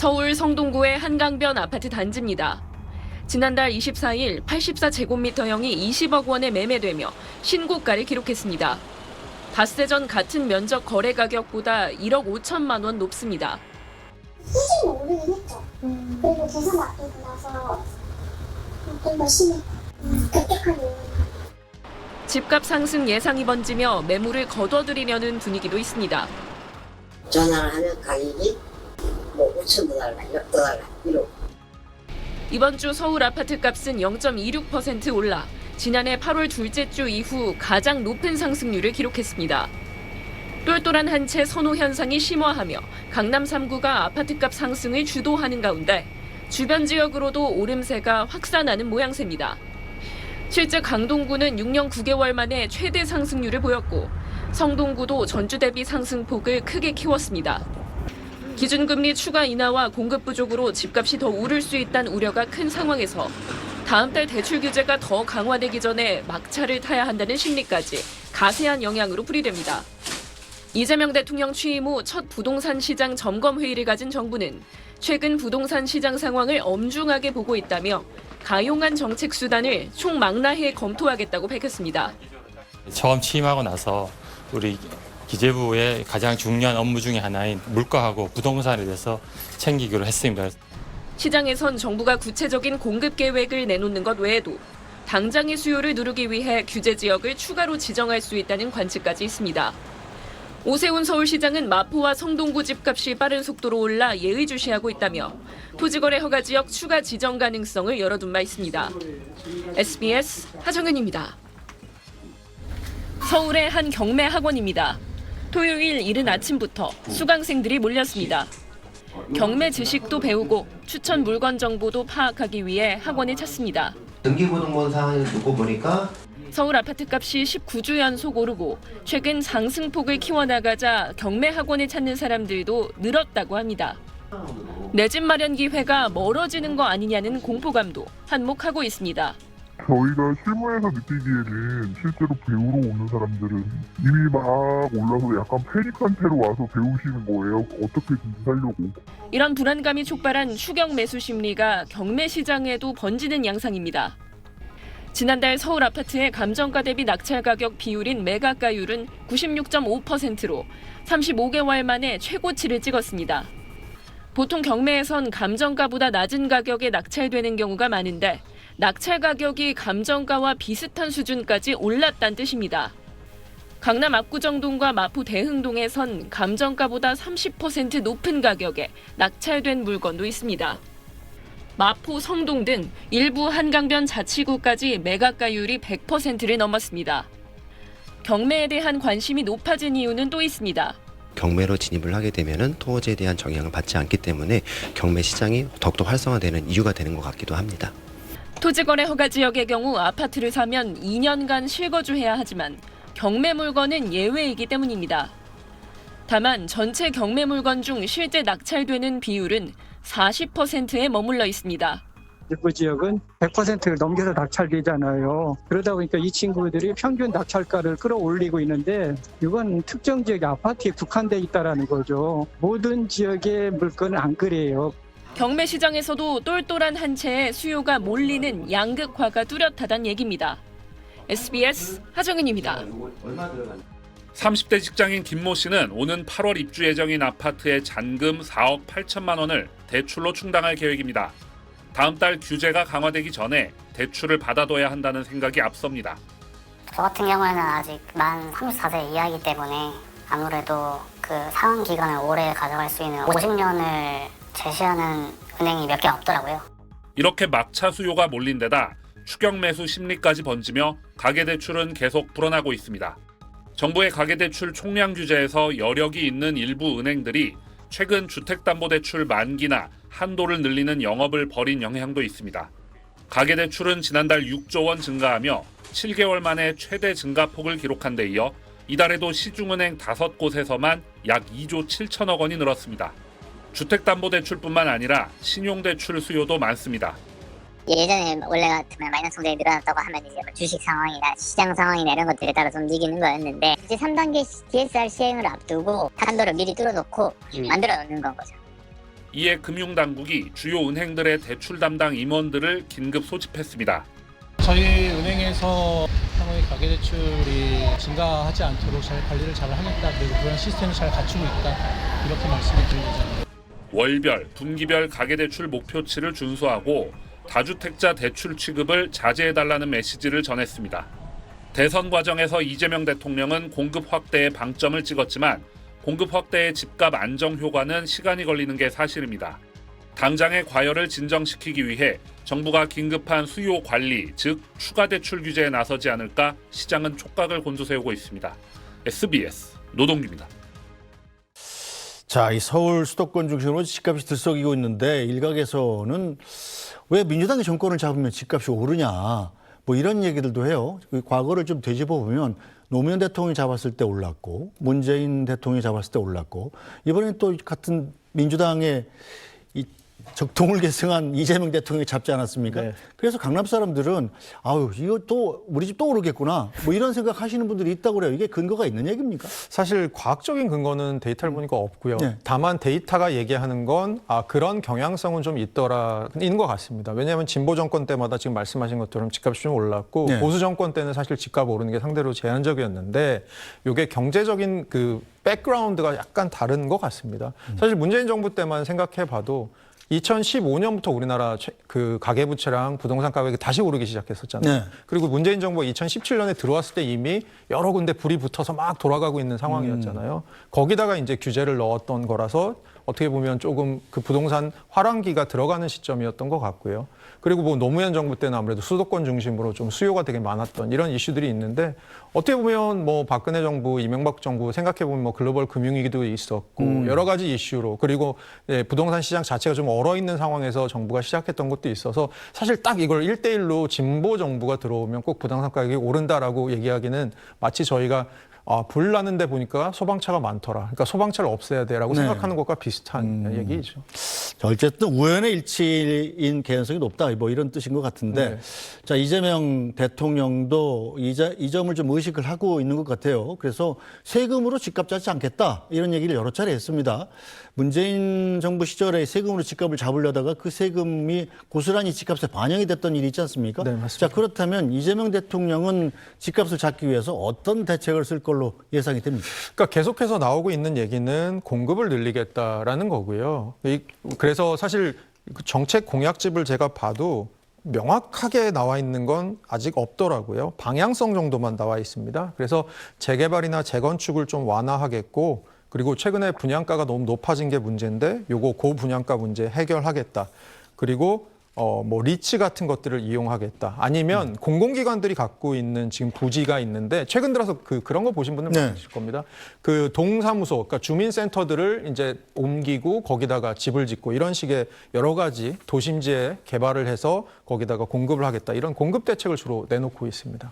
서울 성동구의 한강변 아파트 단지입니다. 지난달 24일 84제곱미터형이 20억 원에 매매되며 신고가를 기록했습니다. 닷새 전 같은 면적 거래 가격보다 1억 5천만 원 높습니다. 수준이 오르긴 했죠. 그리고 계산 맡기고 나서 좀 더 심해. 급격한 이유는. 집값 상승 예상이 번지며 매물을 거둬들이려는 분위기도 있습니다. 전화를 하면 가격이 뭐 5,000달러, 1억 달러 이러고. 이번 주 서울 아파트 값은 0.26% 올라 지난해 8월 둘째 주 이후 가장 높은 상승률을 기록했습니다. 똘똘한 한 채 선호 현상이 심화하며 강남 3구가 아파트값 상승을 주도하는 가운데 주변 지역으로도 오름세가 확산하는 모양새입니다. 실제 강동구는 6년 9개월 만에 최대 상승률을 보였고 성동구도 전주 대비 상승폭을 크게 키웠습니다. 기준금리 추가 인하와 공급 부족으로 집값이 더 오를 수 있다는 우려가 큰 상황에서 다음 달 대출 규제가 더 강화되기 전에 막차를 타야 한다는 심리까지 가세한 영향으로 풀이됩니다. 이재명 대통령 취임 후 첫 부동산 시장 점검 회의를 가진 정부는 최근 부동산 시장 상황을 엄중하게 보고 있다며 가용한 정책 수단을 총망라해 검토하겠다고 밝혔습니다. 처음 취임하고 나서 우리 기재부의 가장 중요한 업무 중에 하나인 물가하고 부동산에 대해서 챙기기로 했습니다. 시장에선 정부가 구체적인 공급 계획을 내놓는 것 외에도 당장의 수요를 누르기 위해 규제 지역을 추가로 지정할 수 있다는 관측까지 있습니다. 오세훈 서울시장은 마포와 성동구 집값이 빠른 속도로 올라 예의주시하고 있다며 토지거래 허가 지역 추가 지정 가능성을 열어둔 바 있습니다. SBS 하정은입니다. 서울의 한 경매 학원입니다. 토요일 이른 아침부터 수강생들이 몰렸습니다. 경매 지식도 배우고 추천 물건 정보도 파악하기 위해 학원에 찾습니다. 등기부등본 상황을 두고 보니까 서울 아파트값이 19주 연속 오르고 최근 상승폭을 키워나가자 경매 학원을 찾는 사람들도 늘었다고 합니다. 내 집 마련 기회가 멀어지는 거 아니냐는 공포감도 한몫하고 있습니다. 저희가 실무에서 느끼기에는 실제로 배우러 오는 사람들은 이미 막 올라서 약간 패닉한 채로 와서 배우시는 거예요. 어떻게든 살려고. 이런 불안감이 촉발한 추격 매수 심리가 경매 시장에도 번지는 양상입니다. 지난달 서울 아파트의 감정가 대비 낙찰 가격 비율인 매각가율은 96.5%로 35개월 만에 최고치를 찍었습니다. 보통 경매에선 감정가보다 낮은 가격에 낙찰되는 경우가 많은데 낙찰 가격이 감정가와 비슷한 수준까지 올랐다는 뜻입니다. 강남 압구정동과 마포 대흥동에선 감정가보다 30% 높은 가격에 낙찰된 물건도 있습니다. 마포, 성동 등 일부 한강변 자치구까지 매각가율이 100%를 넘었습니다. 경매에 대한 관심이 높아진 이유는 또 있습니다. 경매로 진입을 하게 되면은 토지에 대한 영향을 받지 않기 때문에 경매 시장이 더욱더 활성화되는 이유가 되는 것 같기도 합니다. 토지거래 허가 지역의 경우 아파트를 사면 2년간 실거주해야 하지만 경매 물건은 예외이기 때문입니다. 다만 전체 경매 물건 중 실제 낙찰되는 비율은 40%에 머물러 있습니다. 그 지역은 100%를 넘겨서 낙찰되잖아요. 그러다 보니까 이 친구들이 평균 낙찰가를 끌어올리고 있는데 이건 특정 지역의 아파트에 국한돼 있다는 거죠. 모든 지역의 물건은 안 그래요. 경매 시장에서도 똘똘한 한 채에 수요가 몰리는 양극화가 뚜렷하다는 얘기입니다. SBS 하정은입니다. 30대 직장인 김모 씨는 오는 8월 입주 예정인 아파트의 잔금 4억 8천만 원을 대출로 충당할 계획입니다. 다음 달 규제가 강화되기 전에 대출을 받아둬야 한다는 생각이 앞섭니다. 저 같은 경우에는 아직 만 34세 이하이기 때문에 아무래도 그 상환 기간을 오래 가져갈 수 있는 50년을 제시하는 은행이 몇 개 없더라고요. 이렇게 막차 수요가 몰린 데다 추격 매수 심리까지 번지며 가계대출은 계속 불어나고 있습니다. 정부의 가계대출 총량 규제에서 여력이 있는 일부 은행들이 최근 주택담보대출 만기나 한도를 늘리는 영업을 벌인 영향도 있습니다. 가계대출은 지난달 6조 원 증가하며 7개월 만에 최대 증가폭을 기록한 데 이어 이달에도 시중은행 5곳에서만 약 2조 7천억 원이 늘었습니다. 주택담보대출뿐만 아니라 신용대출 수요도 많습니다. 예전에 원래 같으면 마이너스 성장이 늘어났다고 하면 이제 뭐 주식 상황이나 시장 상황이나 이런 것들에 따라서 움직이는 거였는데 이제 3단계 DSR 시행을 앞두고 한도를 미리 뚫어놓고 만들어 놓는 건 거죠. 이에 금융당국이 주요 은행들의 대출 담당 임원들을 긴급 소집했습니다. 저희 은행에서 향후에 가계대출이 증가하지 않도록 잘 관리를 잘 하겠다. 그리고 그런 시스템을 잘 갖추고 있다. 이렇게 말씀을 드릴 예정입니다. 월별, 분기별 가계대출 목표치를 준수하고 다주택자 대출 취급을 자제해달라는 메시지를 전했습니다. 대선 과정에서 이재명 대통령은 공급 확대에 방점을 찍었지만 공급 확대의 집값 안정 효과는 시간이 걸리는 게 사실입니다. 당장의 과열을 진정시키기 위해 정부가 긴급한 수요 관리, 즉 추가 대출 규제에 나서지 않을까 시장은 촉각을 곤두세우고 있습니다. SBS 노동규입니다. 자, 이 서울 수도권 중심으로 집값이 들썩이고 있는데 일각에서는 왜 민주당이 정권을 잡으면 집값이 오르냐 뭐 이런 얘기들도 해요. 과거를 좀 되짚어 보면 노무현 대통령이 잡았을 때 올랐고 문재인 대통령이 잡았을 때 올랐고 이번엔 또 같은 민주당의 이 적통을 계승한 이재명 대통령이 잡지 않았습니까? 네. 그래서 강남 사람들은 아유 이거 또 우리 집 또 오르겠구나 뭐 이런 생각 하시는 분들이 있다고 그래요. 이게 근거가 있는 얘기입니까? 사실 과학적인 근거는 데이터를 보니까 없고요. 네. 다만 데이터가 얘기하는 건 그런 경향성은 좀 있는 것 같습니다. 왜냐하면 진보 정권 때마다 지금 말씀하신 것처럼 집값이 좀 올랐고 네. 보수 정권 때는 사실 집값 오르는 게 상대로 제한적이었는데 이게 경제적인 그 백그라운드가 약간 다른 것 같습니다. 사실 문재인 정부 때만 생각해봐도 2015년부터 우리나라 그 가계부채랑 부동산 가격이 다시 오르기 시작했었잖아요. 네. 그리고 문재인 정부가 2017년에 들어왔을 때 이미 여러 군데 불이 붙어서 막 돌아가고 있는 상황이었잖아요. 거기다가 이제 규제를 넣었던 거라서 어떻게 보면 조금 그 부동산 화랑기가 들어가는 시점이었던 것 같고요. 그리고 뭐 노무현 정부 때는 아무래도 수도권 중심으로 좀 수요가 되게 많았던 이런 이슈들이 있는데 어떻게 보면 뭐 박근혜 정부, 이명박 정부 생각해보면 뭐 글로벌 금융위기도 있었고 여러 가지 이슈로 그리고 부동산 시장 자체가 좀 얼어있는 상황에서 정부가 시작했던 것도 있어서 사실 딱 이걸 1대1로 진보 정부가 들어오면 꼭 부동산 가격이 오른다라고 얘기하기는 마치 저희가 불 나는데 보니까 소방차가 많더라. 그러니까 소방차를 없애야 돼라고 네. 생각하는 것과 비슷한 얘기죠. 자, 어쨌든 우연의 일치인 개연성이 높다. 뭐 이런 뜻인 것 같은데. 네. 자, 이재명 대통령도 이 점을 좀 의식을 하고 있는 것 같아요. 그래서 세금으로 집값 잡지 않겠다. 이런 얘기를 여러 차례 했습니다. 문재인 정부 시절에 세금으로 집값을 잡으려다가 그 세금이 고스란히 집값에 반영이 됐던 일이 있지 않습니까? 네, 맞습니다. 자, 그렇다면 이재명 대통령은 집값을 잡기 위해서 어떤 대책을 쓸 걸로 예상이 됩니다. 그러니까 계속해서 나오고 있는 얘기는 공급을 늘리겠다라는 거고요. 그래서 사실 그 정책 공약집을 제가 봐도 명확하게 나와 있는 건 아직 없더라고요. 방향성 정도만 나와 있습니다. 그래서 재개발이나 재건축을 좀 완화하겠고 그리고 최근에 분양가가 너무 높아진 게 문제인데 요거 고분양가 문제 해결하겠다. 그리고 뭐 리츠 같은 것들을 이용하겠다. 아니면 공공기관들이 갖고 있는 지금 부지가 있는데 최근 들어서 그런 거 보신 분들 많으실 겁니다. 그 동사무소, 그러니까 주민센터들을 이제 옮기고 거기다가 집을 짓고 이런 식의 여러 가지 도심지에 개발을 해서 거기다가 공급을 하겠다. 이런 공급 대책을 주로 내놓고 있습니다.